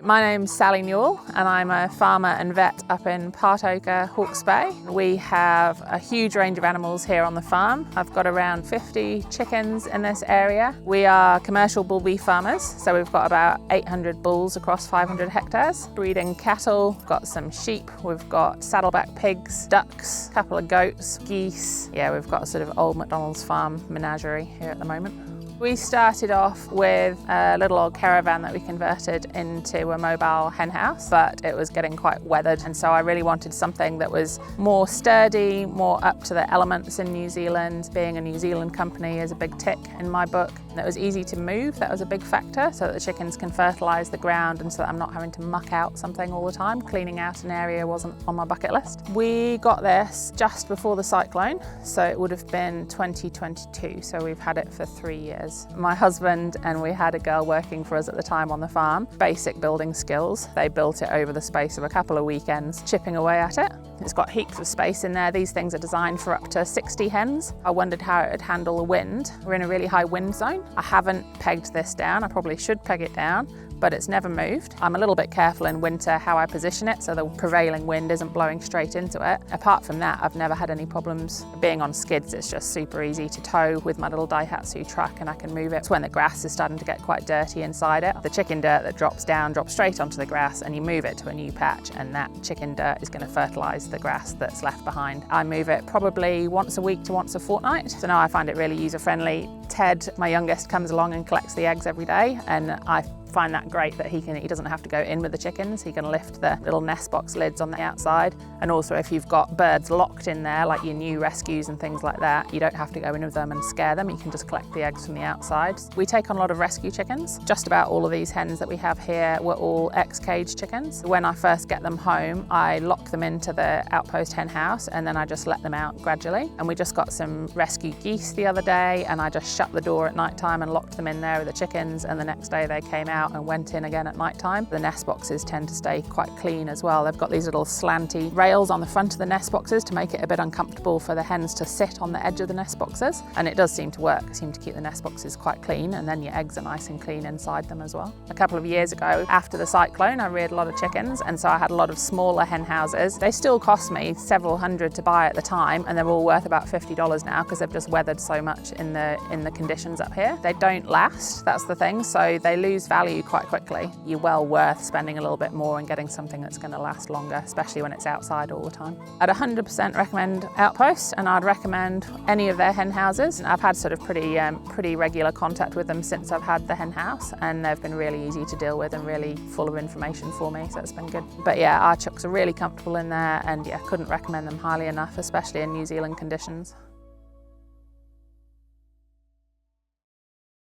My name's Sally Newell and I'm a farmer and vet up in Patoka, Hawke's Bay. We have a huge range of animals here on the farm. I've got around 50 chickens in this area. We are commercial bull beef farmers, so we've got about 800 bulls across 500 hectares. Breeding cattle, we've got some sheep, we've got saddleback pigs, ducks, a couple of goats, geese. Yeah, we've got a sort of old McDonald's farm menagerie here at the moment. We started off with a little old caravan that we converted into a mobile hen house, but it was getting quite weathered, and so I really wanted something that was more sturdy, more up to the elements in New Zealand. Being a New Zealand company is a big tick in my book. It was easy to move, that was a big factor, so that the chickens can fertilise the ground and so that I'm not having to muck out something all the time. Cleaning out an area wasn't on my bucket list. We got this just before the cyclone, so it would have been 2022, so we've had it for 3 years. My husband and we had a girl working for us at the time on the farm. Basic building skills. They built it over the space of a couple of weekends, chipping away at it. It's got heaps of space in there. These things are designed for up to 60 hens. I wondered how it would handle the wind. We're in a really high wind zone. I haven't pegged this down. I probably should peg it down, but it's never moved. I'm a little bit careful in winter how I position it so the prevailing wind isn't blowing straight into it. Apart from that, I've never had any problems. Being on skids, it's just super easy to tow with my little Daihatsu truck and I can move it. It's when the grass is starting to get quite dirty inside it. The chicken dirt that drops down drops straight onto the grass and you move it to a new patch and that chicken dirt is going to fertilise the grass that's left behind. I move it probably once a week to once a fortnight. So now I find it really user-friendly. Ted, my youngest, comes along and collects the eggs every day and I find that great that he doesn't have to go in with the chickens. He can lift the little nest box lids on the outside, and also if you've got birds locked in there like your new rescues and things like that, you don't have to go in with them and scare them. You can just collect the eggs from the outside. We take on a lot of rescue chickens. Just about all of these hens that we have here were all ex-cage chickens. When I first get them home, I lock them into the Outpost Hen House and then I just let them out gradually. And we just got some rescue geese the other day and I just shut the door at night time and locked them in there with the chickens, and the next day they came out and went in again at night time. The nest boxes tend to stay quite clean as well. They've got these little slanty rails on the front of the nest boxes to make it a bit uncomfortable for the hens to sit on the edge of the nest boxes, and it does seem to work. It seems to keep the nest boxes quite clean, and then your eggs are nice and clean inside them as well. A couple of years ago, after the cyclone, I reared a lot of chickens, and so I had a lot of smaller hen houses. They still cost me several hundred to buy at the time, and they're all worth about $50 now because they've just weathered so much in the conditions up here. They don't last, that's the thing, so they lose value quite quickly. You're well worth spending a little bit more and getting something that's going to last longer, especially when it's outside all the time. I'd 100% recommend Outpost, and I'd recommend any of their hen houses. I've had sort of pretty regular contact with them since I've had the hen house, and they've been really easy to deal with and really full of information for me, so it's been good. But yeah, our chooks are really comfortable in there, and yeah, couldn't recommend them highly enough, especially in New Zealand conditions.